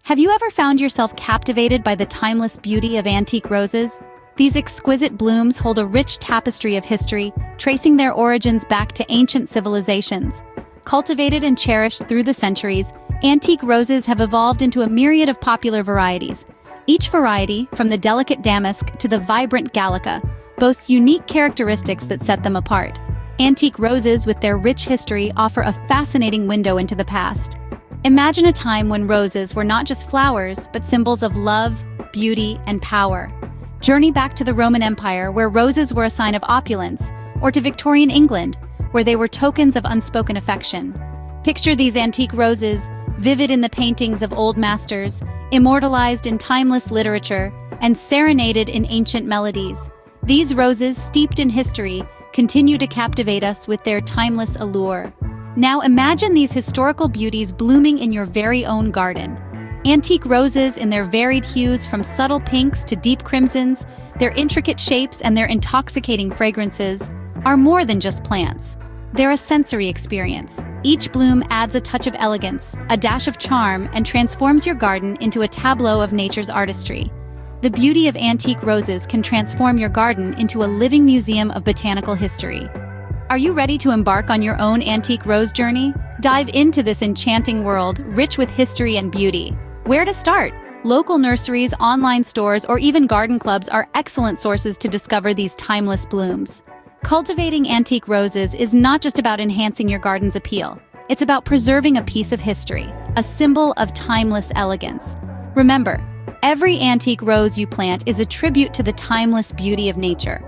Have you ever found yourself captivated by the timeless beauty of antique roses? These exquisite blooms hold a rich tapestry of history, tracing their origins back to ancient civilizations. Cultivated and cherished through the centuries, antique roses have evolved into a myriad of popular varieties. Each variety, from the delicate damask to the vibrant gallica, boasts unique characteristics that set them apart. Antique roses, with their rich history, offer a fascinating window into the past. Imagine a time when roses were not just flowers, but symbols of love, beauty, and power. Journey back to the Roman Empire, where roses were a sign of opulence, or to Victorian England, where they were tokens of unspoken affection. Picture these antique roses, vivid in the paintings of old masters, immortalized in timeless literature, and serenaded in ancient melodies. These roses, steeped in history, continue to captivate us with their timeless allure. Now imagine these historical beauties blooming in your very own garden. Antique roses, in their varied hues from subtle pinks to deep crimsons, their intricate shapes and their intoxicating fragrances, are more than just plants. They're a sensory experience. Each bloom adds a touch of elegance, a dash of charm, and transforms your garden into a tableau of nature's artistry. The beauty of antique roses can transform your garden into a living museum of botanical history. Are you ready to embark on your own antique rose journey? Dive into this enchanting world, rich with history and beauty. Where to start? Local nurseries, online stores, or even garden clubs are excellent sources to discover these timeless blooms. Cultivating antique roses is not just about enhancing your garden's appeal. It's about preserving a piece of history, a symbol of timeless elegance. Remember, every antique rose you plant is a tribute to the timeless beauty of nature.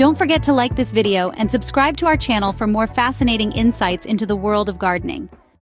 Don't forget to like this video and subscribe to our channel for more fascinating insights into the world of gardening.